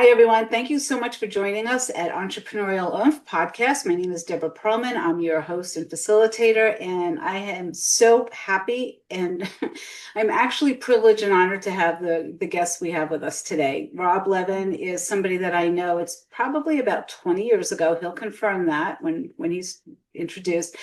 Hi, everyone. Thank you so much for joining us at Entrepreneurial Oomph podcast. My name is Deborah Perlman. I'm your host and facilitator, and I am so happy and I'm actually privileged and honored to have the guest we have with us today. Rob Levin is somebody that I know. It's probably about 20 years ago. He'll confirm that when he's introduced.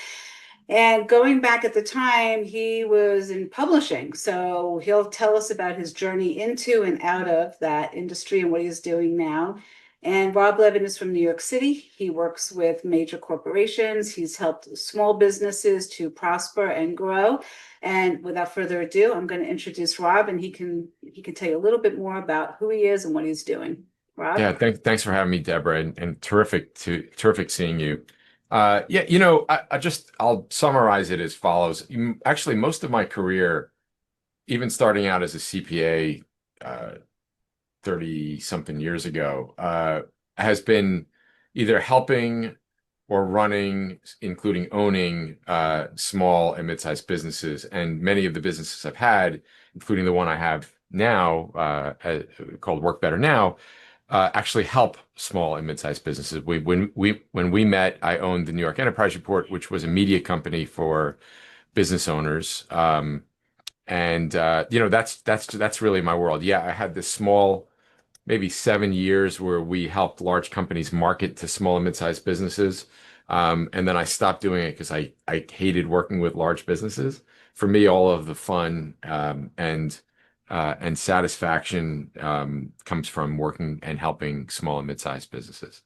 And going back at the time, he was in publishing. So he'll tell us about his journey into and out of that industry and what he's doing now. And Rob Levin is from New York City. He works with major corporations. He's helped small businesses to prosper and grow. And without further ado, I'm going to introduce Rob, and he can tell you a little bit more about who he is and what he's doing. Rob? Yeah, thanks for having me, Deborah, and terrific seeing you. I'll summarize it as follows. Actually, most of my career, even starting out as a CPA, 30 something years ago, has been either helping or running, including owning small and mid-sized businesses. And many of the businesses I've had, including the one I have now, called Work Better Now, actually help small and mid-sized businesses. When we met, I owned the New York Enterprise Report, which was a media company for business owners. That's really my world. Yeah, I had this small, maybe 7 years where we helped large companies market to small and mid-sized businesses. And then I stopped doing it because I hated working with large businesses. For me, all of the fun and satisfaction comes from working and helping small and mid-sized businesses.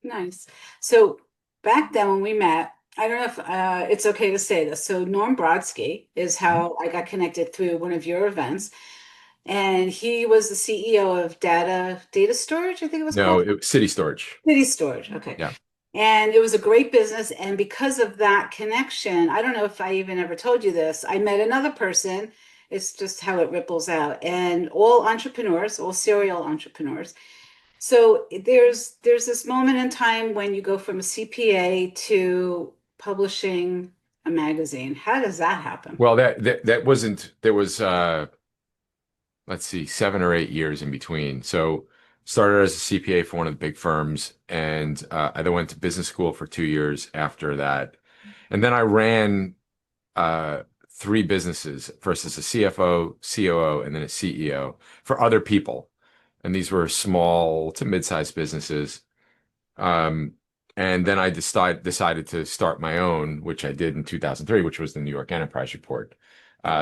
Nice. So back then when we met, I don't know if it's okay to say this. So Norm Brodsky is Mhm. how I got connected through one of your events, and he was the CEO of Data Storage, I think it was No, called. it was City Storage. City Storage. Okay. Yeah. And it was a great business. And because of that connection, I don't know if I even ever told you this, I met another person. It's just how it ripples out. And all entrepreneurs, all serial entrepreneurs. So there's this moment in time when you go from a CPA to publishing a magazine. How does that happen? Well, that wasn't there was let's see, 7 or 8 years in between. So started as a CPA for one of the big firms, and I then went to business school for 2 years after that. And then I ran three businesses, first as a CFO, COO, and then a CEO for other people. And these were small to mid-sized businesses. Um, and then I decided to start my own, which I did in 2003, which was the New York Enterprise Report.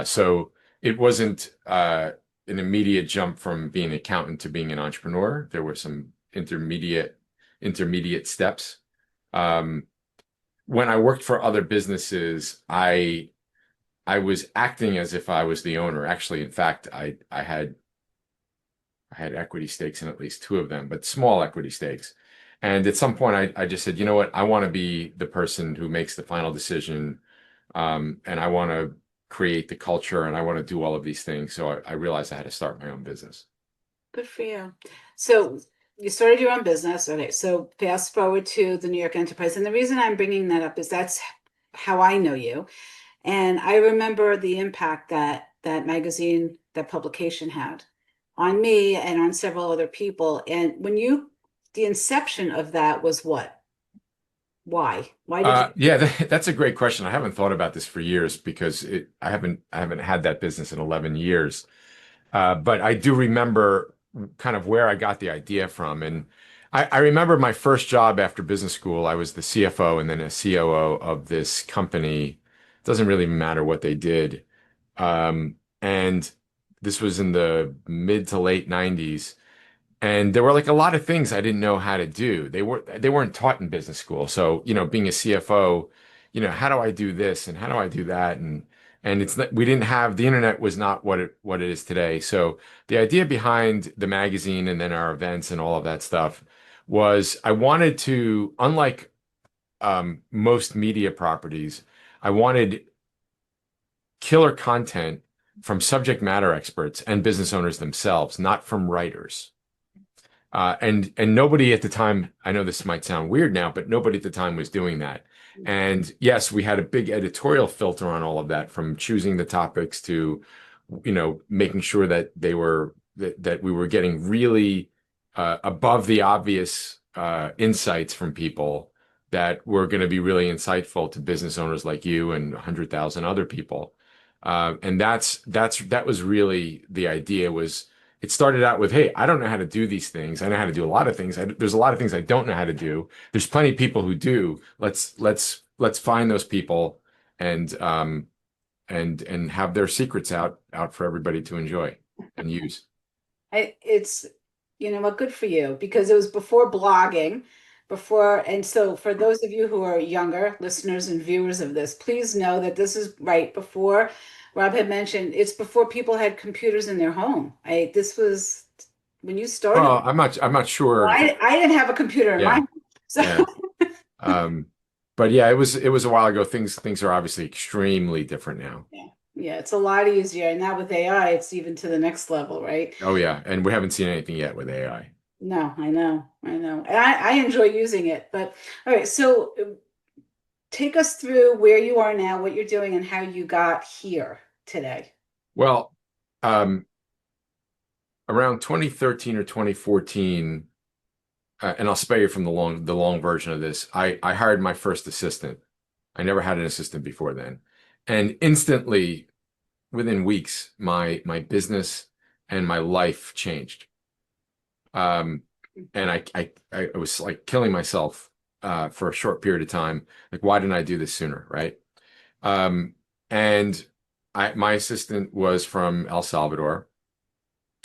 So it wasn't an immediate jump from being an accountant to being an entrepreneur. There were some intermediate steps. Um, when I worked for other businesses, I was acting as if I was the owner. Actually, in fact, I had equity stakes in at least two of them, but small equity stakes. And at some point, I just said, you know what? I want to be the person who makes the final decision, and I want to create the culture, and I want to do all of these things. So I realized I had to start my own business. Good for you. So you started your own business. Okay, so fast forward to the New York Enterprise. And the reason I'm bringing that up is that's how I know you. And I remember the impact that that magazine, that publication had on me and on several other people. And the inception of that was what? Why? Why did you? Yeah, that's a great question. I haven't thought about this for years because I haven't had that business in 11 years. But I do remember kind of where I got the idea from. And I remember my first job after business school. I was the CFO and then a COO of this company. It doesn't really matter what they did. And this was in the mid to late 90s. And there were like a lot of things I didn't know how to do. They weren't taught in business school. So, being a CFO, how do I do this and how do I do that? And we didn't have the internet was not what it is today. So the idea behind the magazine and then our events and all of that stuff was I wanted to, unlike most media properties, I wanted killer content from subject matter experts and business owners themselves, not from writers. And nobody at the time, I know this might sound weird now, but nobody at the time was doing that. And yes, we had a big editorial filter on all of that, from choosing the topics to, making sure that that we were getting really above the obvious insights from people that were going to be really insightful to business owners like you and 100,000 other people. And that was really the idea was it started out with, hey, I don't know how to do these things. I know how to do a lot of things. There's a lot of things I don't know how to do. There's plenty of people who do. Let's find those people and and have their secrets out for everybody to enjoy and use. It's, you know what, good for you because it was before blogging, before, and so for those of you who are younger listeners and viewers of this, please know that this is right before Rob had mentioned it's before people had computers in their home. This was when you started. Well, I'm not sure. I didn't have a computer in my Yeah, home. So yeah. Um, but yeah, it was a while ago. Things are obviously extremely different now. yeah, yeah, it's a lot easier. And now with AI, it's even to the next level, right? Oh yeah, and we haven't seen anything yet with AI. No, I know, I know. And I enjoy using it. But all right, so take us through where you are now, what you're doing, and how you got here today. Well, um, around 2013 or 2014, and I'll spare you from the long version of this. I hired my first assistant. I never had an assistant before then, and instantly, within weeks, my business and my life changed. Um, and I was like killing myself for a short period of time. Like, why didn't I do this sooner, right? Um, and my assistant was from El Salvador,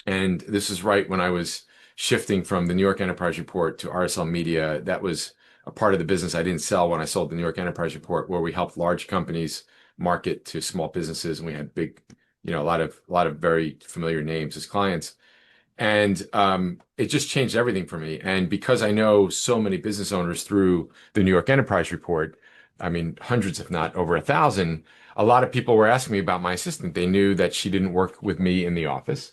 and this is right when I was shifting from the New York Enterprise Report to RSL Media. That was a part of the business I didn't sell when I sold the New York Enterprise Report, where we helped large companies market to small businesses, and we had big, a lot of very familiar names as clients. And it just changed everything for me. And because I know so many business owners through the New York Enterprise Report, I mean, hundreds, if not over 1,000, a lot of people were asking me about my assistant. They knew that she didn't work with me in the office.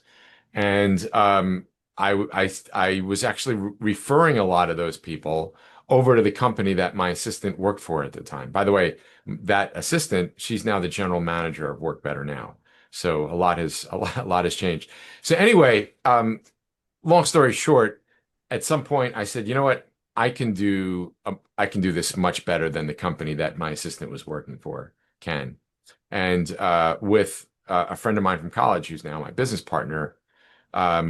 And I was actually referring a lot of those people over to the company that my assistant worked for at the time. By the way, that assistant, she's now the general manager of Work Better Now. So a lot has changed. So anyway, long story short, at some point I said, you know what? I can do this much better than the company that my assistant was working for can. And with a friend of mine from college, who's now my business partner,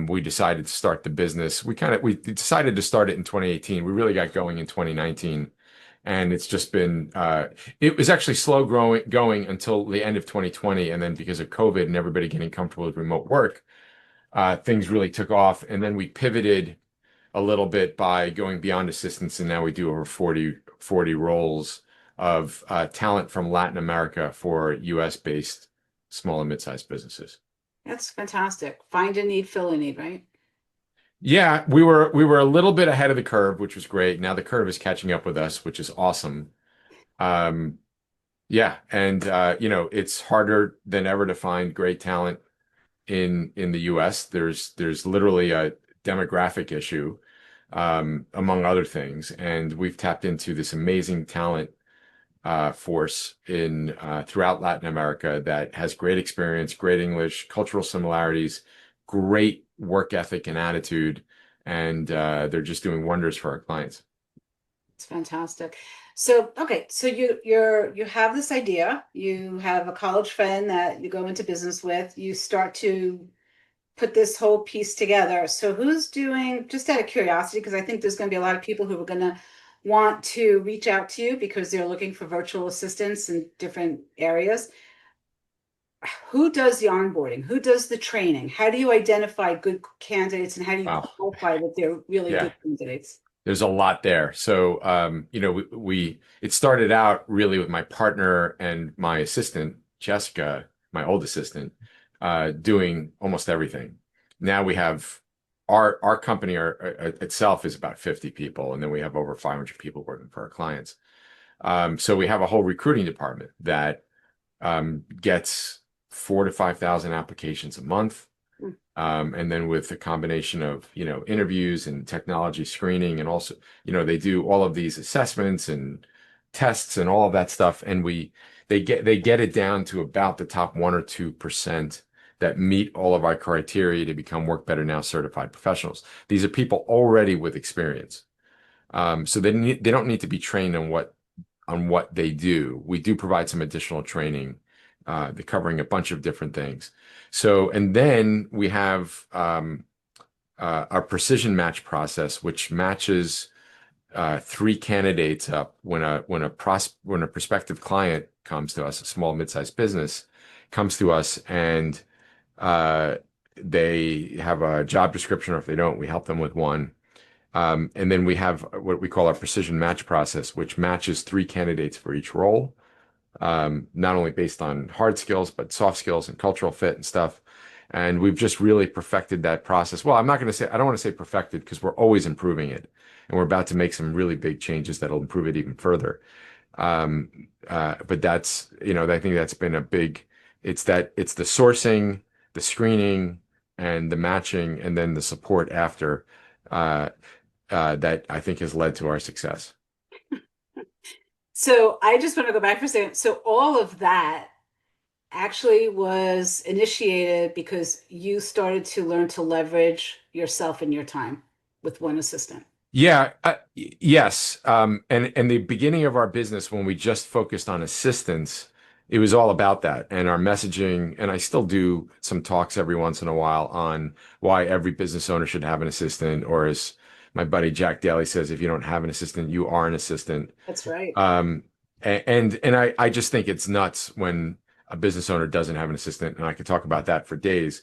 we decided to start the business. We decided to start it in 2018. We really got going in 2019, and it's just been it was actually slow growing going until the end of 2020, and then because of COVID and everybody getting comfortable with remote work, things really took off. And then we pivoted a little bit by going beyond assistance, and now we do over 40 roles of talent from Latin America for US based small and mid-sized businesses. That's fantastic. Find a need, fill a need, right? Yeah, we were a little bit ahead of the curve, which was great. Now the curve is catching up with us, which is awesome. Um, yeah, and it's harder than ever to find great talent in the US. There's literally a demographic issue, among other things, and we've tapped into this amazing talent force in throughout Latin America that has great experience, great English, cultural similarities, great work ethic and attitude, and they're just doing wonders for our clients. It's fantastic. So, okay, so you have this idea, you have a college friend that you go into business with, you start to put this whole piece together. So who's doing, just out of curiosity, because I think there's going to be a lot of people who are going to want to reach out to you because they're looking for virtual assistants in different areas. Who does the onboarding? Who does the training? How do you identify good candidates and how do you Wow. qualify that they're really Yeah. good candidates? There's a lot there. So, we it started out really with my partner and my assistant, Jessica, my old assistant, doing almost everything. Now we have our company itself is about 50 people, and then we have over 500 people working for our clients. So we have a whole recruiting department that gets 4 to 5 thousand applications a month. Hmm. And then with a combination of, interviews and technology screening, and also, they do all of these assessments and tests and all of that stuff. And they get it down to about the top 1 or 2% that meet all of our criteria to become Work Better Now certified professionals. These are people already with experience. So they don't need to be trained on what they do. We do provide some additional training, covering a bunch of different things. So, and then we have our precision match process, which matches three candidates up when a prospective client comes to us, a small mid-sized business comes to us, and uh, they have a job description, or if they don't, we help them with one. And then we have what we call our precision match process, which matches three candidates for each role, not only based on hard skills, but soft skills and cultural fit and stuff. And we've just really perfected that process. Well, I don't want to say perfected because we're always improving it. And we're about to make some really big changes that'll improve it even further. But I think that's been a big, it's the sourcing, the screening, and the matching, and then the support after, uh, that I think has led to our success. So I just want to go back for a second. So all of that actually was initiated because you started to learn to leverage yourself and your time with one assistant. Yeah, yes. And the beginning of our business, when we just focused on assistance, it was all about that. And our messaging, and I still do some talks every once in a while on why every business owner should have an assistant, or as my buddy Jack Daly says, if you don't have an assistant, you are an assistant. That's right. Um, and I just think it's nuts when a business owner doesn't have an assistant, and I could talk about that for days.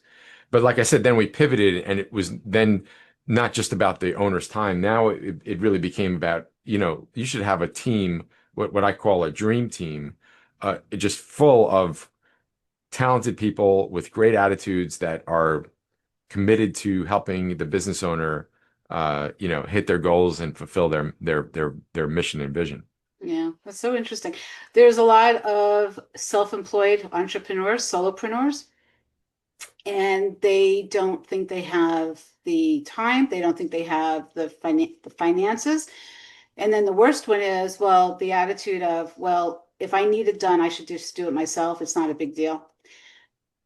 But like I said, then we pivoted, and it was then not just about the owner's time. Now it really became about, you should have a team, what I call a dream team, just full of talented people with great attitudes that are committed to helping the business owner, hit their goals and fulfill their mission and vision. Yeah, that's so interesting. There's a lot of self-employed entrepreneurs, solopreneurs, and they don't think they have the time, they don't think they have the finances. And then the worst one is, well, the attitude of, well, if I need it done, I should just do it myself. It's not a big deal.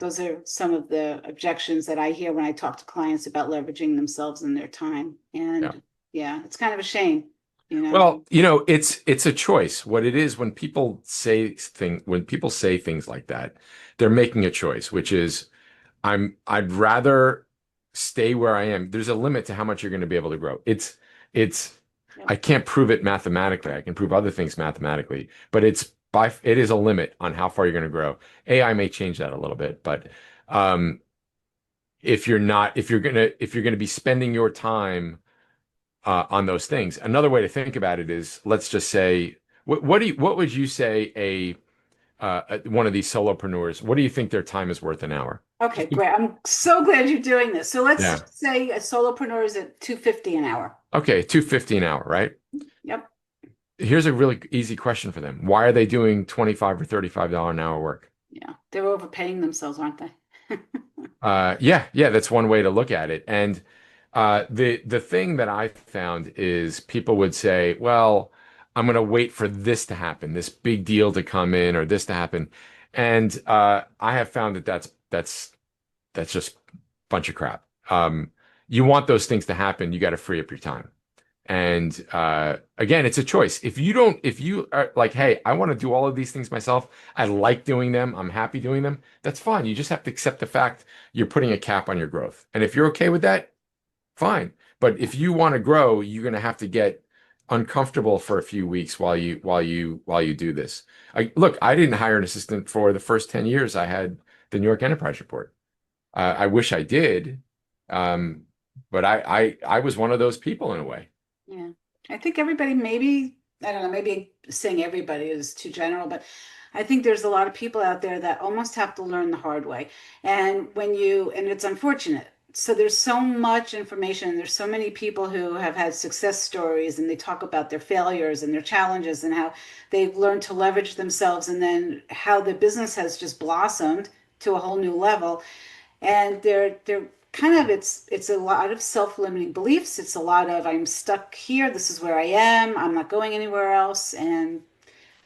Those are some of the objections that I hear when I talk to clients about leveraging themselves and their time. Yeah. And yeah, it's kind of a shame, you know. Well, it's a choice. What it is when people say things like that, they're making a choice, which is I'd rather stay where I am. There's a limit to how much you're going to be able to grow. It's Yep. I can't prove it mathematically. I can prove other things mathematically, but it is a limit on how far you're going to grow. AI may change that a little bit, but um, if you're gonna be spending your time on those things, another way to think about it is, let's just say, what would you say one of these solopreneurs, what do you think their time is worth an hour? Okay, great. I'm so glad you're doing this. So let's Yeah. just say a solopreneur is at 250 an hour. Okay, 250 an hour, right? Yep. Here's a really easy question for them. Why are they doing 25 or $35 an hour work? Yeah. They're overpaying themselves, aren't they? Yeah, that's one way to look at it. And the thing that I found is people would say, "Well, I'm going to wait for this to happen, this big deal to come in, or this to happen." And I have found that that's just a bunch of crap. You want those things to happen, you got to free up your time. And again, it's a choice. If you are like, hey, I want to do all of these things myself, I like doing them, I'm happy doing them, that's fine. You just have to accept the fact you're putting a cap on your growth. And if you're okay with that, fine. But if you want to grow, you're going to have to get uncomfortable for a few weeks while you do this. Look, I didn't hire an assistant for the first 10 years I had the New York Enterprise Report. I wish I did. Um, but I was one of those people in a way. Yeah. I think everybody maybe, I don't know, maybe saying everybody is too general, but I think there's a lot of people out there that almost have to learn the hard way. And it's unfortunate. So there's so much information, and there's so many people who have had success stories, and they talk about their failures and their challenges and how they've learned to leverage themselves, and then how the business has just blossomed to a whole new level. And they're kind of, it's a lot of self-limiting beliefs. It's a lot of, I'm stuck here, this is where I am, I'm not going anywhere else. And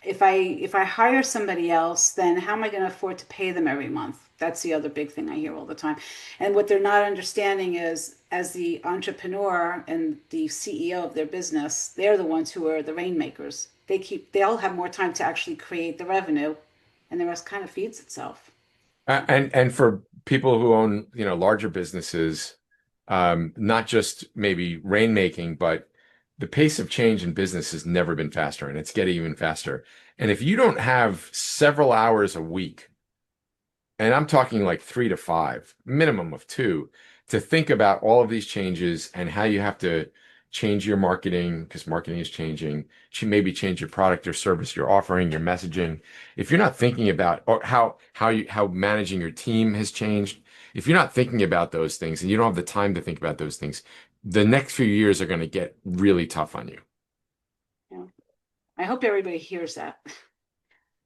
if I hire somebody else, then how am I going to afford to pay them every month? That's the other big thing I hear all the time. And what they're not understanding is, as the entrepreneur and the CEO of their business, they're the ones who are the rainmakers. They'll have more time to actually create the revenue, and the rest kind of feeds itself. And for people who own, larger businesses, not just maybe rainmaking, but the pace of change in business has never been faster, and it's getting even faster. And if you don't have several hours a week, and I'm talking like 3 to 5, minimum of 2, to think about all of these changes and how you have to change your marketing because marketing is changing, maybe change your product or service you're offering, your messaging. If you're not thinking about or how managing your team has changed, if you're not thinking about those things and you don't have the time to think about those things, the next few years are going to get really tough on you. Yeah. I hope everybody hears that.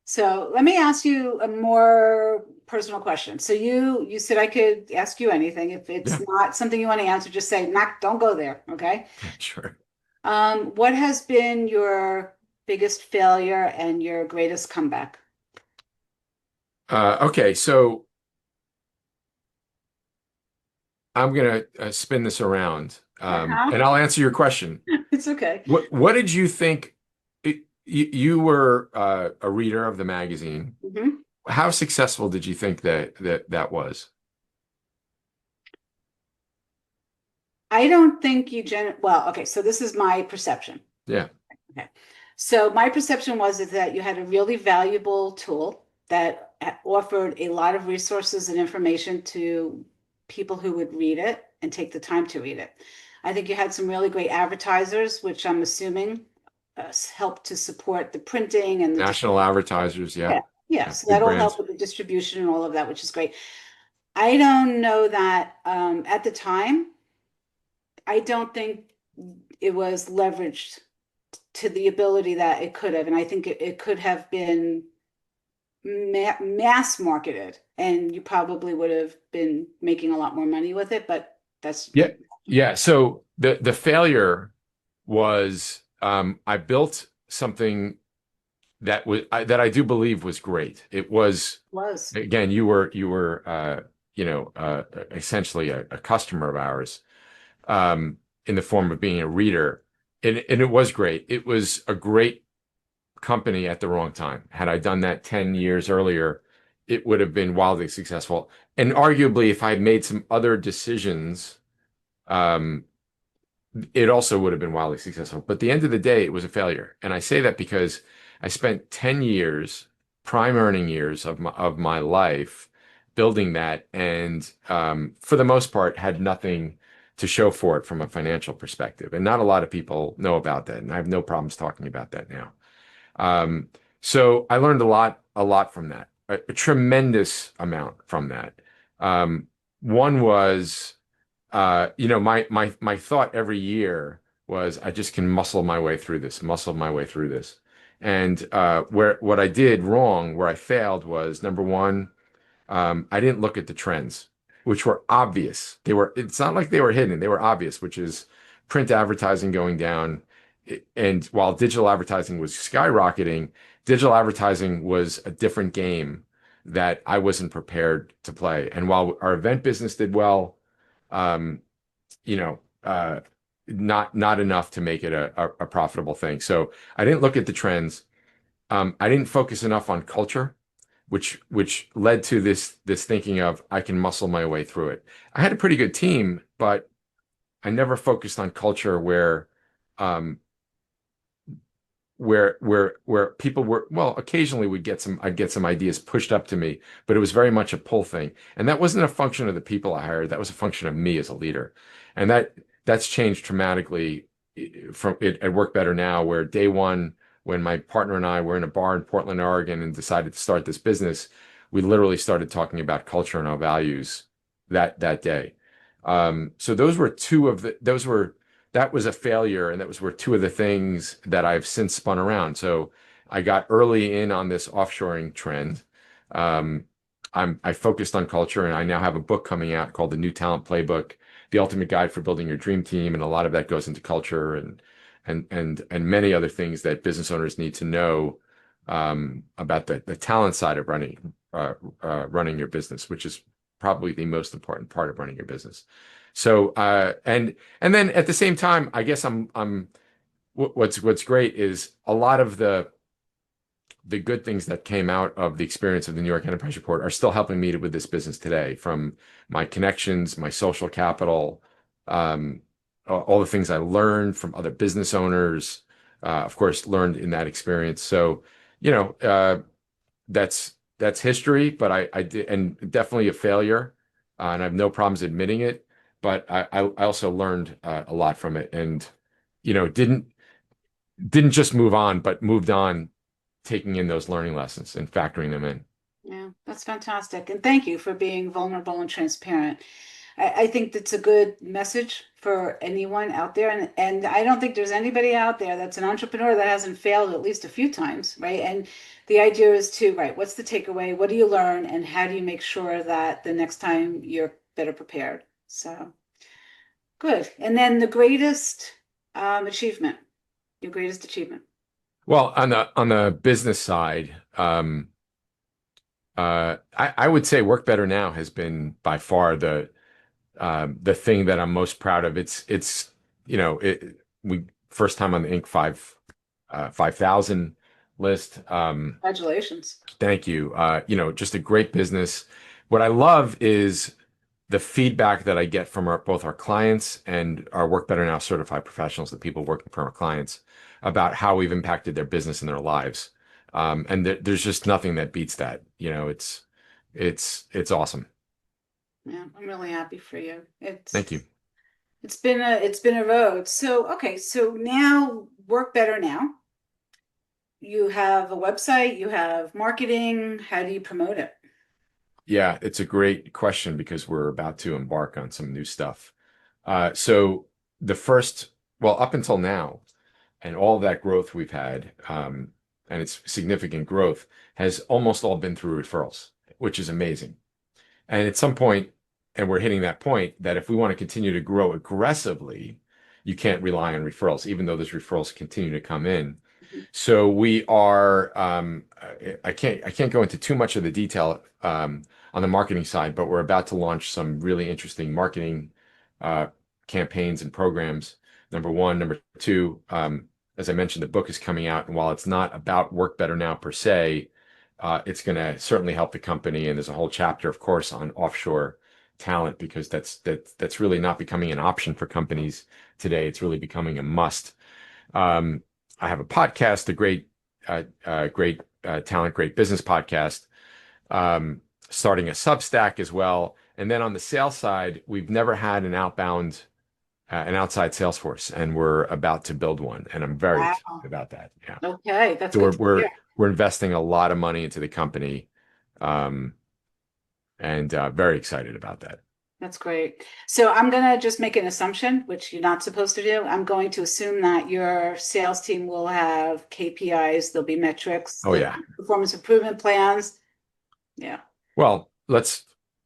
So let me ask you a more personal question. So you said I could ask you anything. If it's Yeah, not something you want to answer, just say, "Knock, don't go there." Okay. sure. What has been your biggest failure and your greatest comeback? Okay, so I'm going to spin this around, Uh-huh. and I'll answer your question. It's okay. What did you think? You were a reader of the magazine. Mhm. How successful did you think that was? I don't think well, okay, so this is my perception. Yeah, Okay. So my perception was is that you had a really valuable tool that offered a lot of resources and information to people who would read it and take the time to read it. I think you had some really great advertisers, which I'm assuming helped to support the printing and the national advertisers. Yeah, yeah, yeah. yeah, So big that'll help brands. with the distribution and all of that, which is great. I don't know that at the time, I don't think it was leveraged to the ability that it could have. And I think it could have been mass marketed and you probably would have been making a lot more money with it, but that's Yeah, yeah. So the failure was I built something that I do believe was great. It was was. again, you were essentially a customer of ours, in the form of being a reader. And it was great. It was a great company at the wrong time. Had I done that 10 years earlier, it would have been wildly successful. And arguably, if I had made some other decisions, um, it also would have been wildly successful. But at the end of the day, it was a failure. And I say that because I spent 10 years, prime earning years of my life building that, and for the most part, had nothing to show for it from a financial perspective. And not a lot of people know about that. And I have no problems talking about that now. Um, so I learned a lot from that, a tremendous amount from that. Um, One was my thought every year was I just can muscle my way through this. And where what I did wrong, where I failed was number one, I didn't look at the trends, which were obvious. It's not like they were hidden, they were obvious, which is print advertising going down. And while digital advertising was skyrocketing, digital advertising was a different game that I wasn't prepared to play. And while our event business did well, um, you know, not enough to make it a profitable thing. So I didn't look at the trends. I didn't focus enough on culture, which led to this thinking of I can muscle my way through it. I had a pretty good team, but I never focused on culture um, where people were, well, occasionally I'd get some ideas pushed up to me, but it was very much a pull thing. And that wasn't a function of the people I hired. That was a function of me as a leader. And that's changed dramatically from it worked better now, where day one, when my partner and I were in a bar in Portland, Oregon, and decided to start this business, we literally started talking about culture and our values that day. So that was a failure, and that were two of the things that I've since spun around. So I got early in on this offshoring trend. Um, I focused on culture, and I now have a book coming out called The New Talent Playbook, The Ultimate Guide for Building Your Dream Team, and a lot of that goes into culture and many other things that business owners need to know about the talent side of running your business, which is probably the most important part of running your business. So and then at the same time, I guess what's great is a lot of the good things that came out of the experience of the New York Enterprise Report are still helping me with this business today, from my connections, my social capital, all the things I learned from other business owners, of course, learned in that experience. So, you know, that's history, but I did, and definitely a failure, and I have no problems admitting it. But I also learned a lot from it, and didn't just move on, but moved on, taking in those learning lessons and factoring them in. Yeah, that's fantastic. And thank you for being vulnerable and transparent. I think that's a good message for anyone out there. And I don't think there's anybody out there that's an entrepreneur that hasn't failed at least a few times, right? And the idea is to, right, what's the takeaway? What do you learn? And how do you make sure that the next time you're better prepared? So good. And then the greatest achievement, your greatest achievement. Well, on the business side, I would say Work Better Now has been by far the thing that I'm most proud of. We first time on the Inc. 5,000 list. Congratulations. Thank you. Just a great business. What I love is the feedback that I get from both our clients and our Work Better Now certified professionals, the people working for our clients, about how we've impacted their business and their lives. And there's just nothing that beats that. It's awesome. Yeah, I'm really happy for you. Thank you. It's been a road. So okay, so now Work Better Now. You have a website, you have marketing. How do you promote it? Yeah, it's a great question because we're about to embark on some new stuff. So the first, well, up until now, and all that growth we've had, and it's significant growth, has almost all been through referrals, which is amazing. And at some point, and we're hitting that point, that if we want to continue to grow aggressively, you can't rely on referrals, even though those referrals continue to come in. Mhm. So we are, I can't go into too much of the detail on the marketing side, but we're about to launch some really interesting marketing uh, campaigns and programs. Number one, number two, as I mentioned, the book is coming out, and while it's not about Work Better Now per se, it's going to certainly help the company. And there's a whole chapter, of course, on offshore talent because that's really not becoming an option for companies today. It's really becoming a must. Um, I have a podcast, a great talent, great business podcast, um, starting a Substack as well. And then on the sales side, we've never had an outside sales force, and we're about to build one. And I'm very excited Wow. about that. Yeah. Okay, that's So good we're to we're hear. we're investing a lot of money into the company, um, and very excited about that. That's great. So I'm going to just make an assumption, which you're not supposed to do. I'm going to assume that your sales team will have KPIs, there'll be metrics, Oh there'll yeah. be performance improvement plans. Yeah. Well,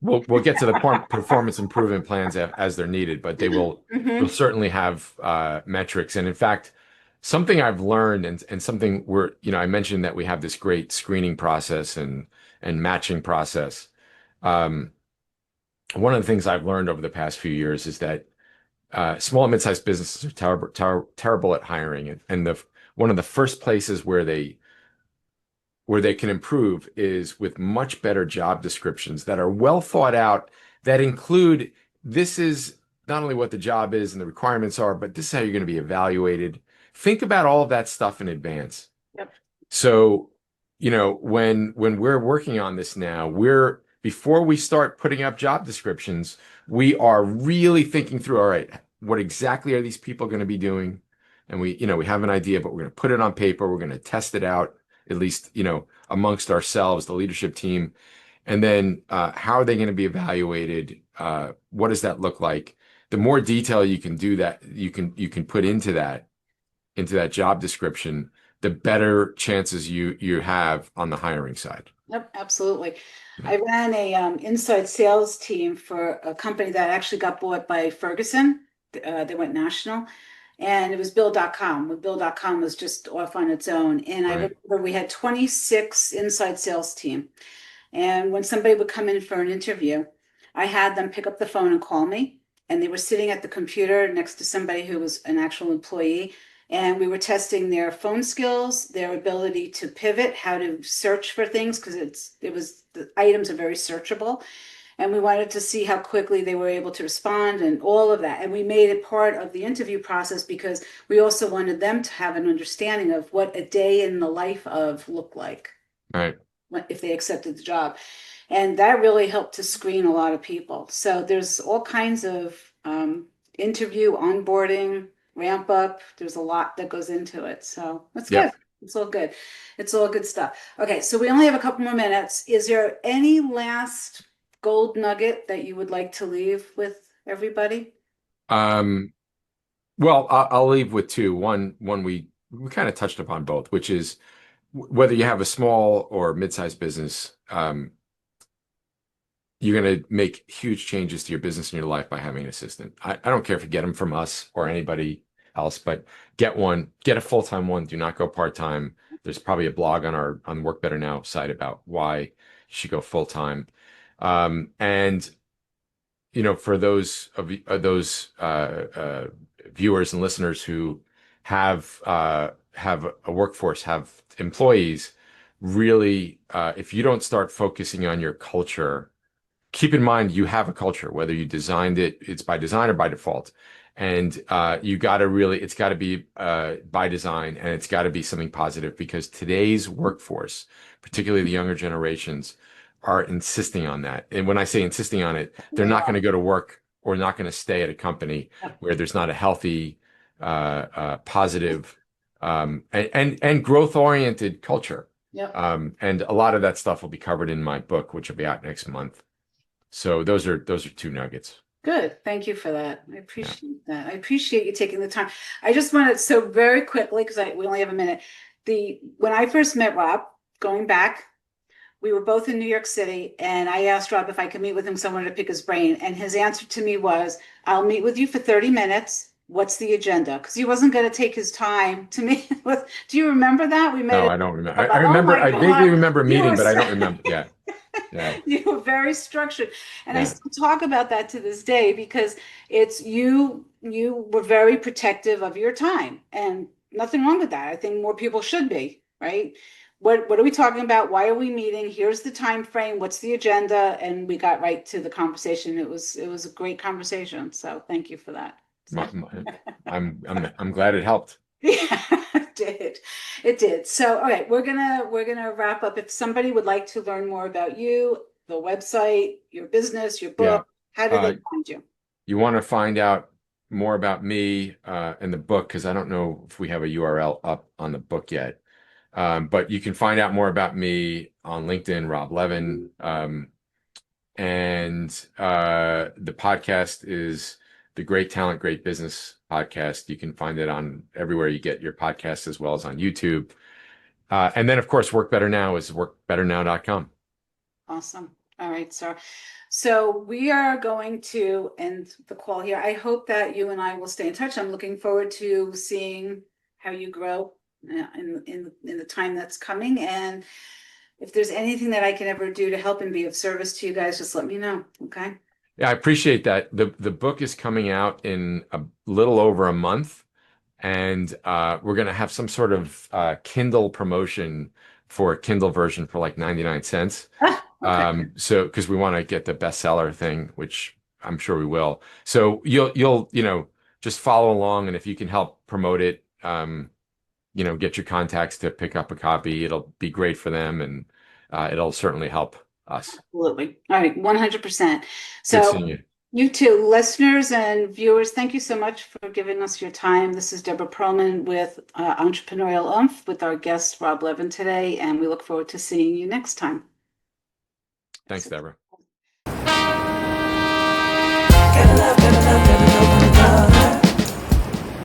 we'll get to the performance improvement plans as they're needed, but we'll Hmm. certainly have metrics. And in fact, something I've learned and something I mentioned that we have this great screening process and matching process. Um, One of the things I've learned over the past few years is that small and mid-sized businesses are terrible at hiring, and one of the first places where they can improve is with much better job descriptions that are well thought out, that include this is not only what the job is and the requirements are, but this is how you're going to be evaluated. Think about all of that stuff in advance. Yep. So, when we're working on this now, before we start putting up job descriptions, we are really thinking through, all right, what exactly are these people going to be doing? And we have an idea, but we're going to put it on paper. We're going to test it out, at least, amongst ourselves, the leadership team. And then how are they going to be evaluated? What does that look like? The more detail you can do that, you can put into that job description, the better chances you have on the hiring side. Yep, absolutely. Yeah. I ran a inside sales team for a company that actually got bought by Ferguson. They went national. and it was Bill.com when Bill.com was just off on its own. And I Right. remember we had 26 inside sales team. And when somebody would come in for an interview, I had them pick up the phone and call me. And they were sitting at the computer next to somebody who was an actual employee. And we were testing their phone skills, their ability to pivot, how to search for things, because the items are very searchable. And we wanted to see how quickly they were able to respond and all of that. And we made it part of the interview process because we also wanted them to have an understanding of what a day in the life of looked like Right. if they accepted the job. And that really helped to screen a lot of people. So there's all kinds of interview, onboarding, ramp up. There's a lot that goes into it. So that's good. Yep. It's all good. It's all good stuff. Okay, so we only have a couple more minutes. Is there any last gold nugget that you would like to leave with everybody? Um, well, I'll leave with two. One we kind of touched upon both, which is whether you have a small or mid-sized business, you're going to make huge changes to your business and your life by having an assistant. I don't care if you get them from us or anybody else, but get one, get a full-time one. Do not go part-time. There's probably a blog on our on Work Better Now site about why you should go full-time. And for those of those viewers and listeners who have a workforce, have employees, really, if you don't start focusing on your culture, keep in mind you have a culture, whether you designed it, it's by design or by default. And you got to really, it's got to be by design, and it's got to be something positive, because today's workforce, particularly the younger generations, are insisting on that. And when I say insisting on it, they're not going to go to work or not going to stay at a company where there's not a healthy, positive, and growth-oriented culture. Yep. And a lot of that stuff will be covered in my book, which will be out next month. So those are two nuggets. Good. Thank you for that. I Yeah. appreciate that. I appreciate you taking the time. I just wanted, so very quickly, because we only have a minute. When I first met Rob, going back, we were both in New York City, and I asked Rob if I could meet with him because I wanted to pick his brain. And his answer to me was, I'll meet with you for 30 minutes. What's the agenda? Because he wasn't going to take his time to meet with. Do you remember that? We met No, at I don't remember. I about, oh remember, my I vaguely God, remember a you meeting, were but I so don't remember. Yeah. Yeah. you were very structured. And I Yeah. still talk about that to this day because it's you were very protective of your time, and nothing wrong with that. I think more people should be, right? What are we talking about? Why are we meeting? Here's the time frame. What's the agenda? And we got right to the conversation. It was a great conversation. So thank you for that. So. My, my, I'm glad it helped. Yeah, it did. It did. So, all right, we're gonna wrap up. If somebody would like to learn more about you, the website, your business, your Yeah. book, how do Uh, they find you? you want to find out more about me and the book, because I don't know if we have a URL up on the book yet. But you can find out more about me on LinkedIn, Rob Levin. And the podcast is the Great Talent, Great Business podcast. You can find it on everywhere you get your podcasts, as well as on YouTube. And then, of course, Work Better Now is workbetternow.com. Awesome. All right, sir. So we are going to end the call here. I hope that you and I will stay in touch. I'm looking forward to seeing how you grow in the time that's coming. And if there's anything that I can ever do to help and be of service to you guys, just let me know. Okay. Yeah, I appreciate that. The book is coming out in a little over a month, and we're going to have some sort of Kindle promotion for a Kindle version for like 99 cents. Okay. So because we want to get the bestseller thing, which I'm sure we will. So you'll just follow along, and if you can help promote it, get your contacts to pick up a copy. It'll be great for them, and it'll certainly help us. Absolutely. All right. 100%. Good So seeing you. you too, listeners and viewers, thank you so much for giving us your time. This is Deborah Perlman with Entrepreneurial Oomph with our guest, Rob Levin, today, and we look forward to seeing you next time. Thanks, Deborah. Gotta love, gotta love, gotta love, gotta love.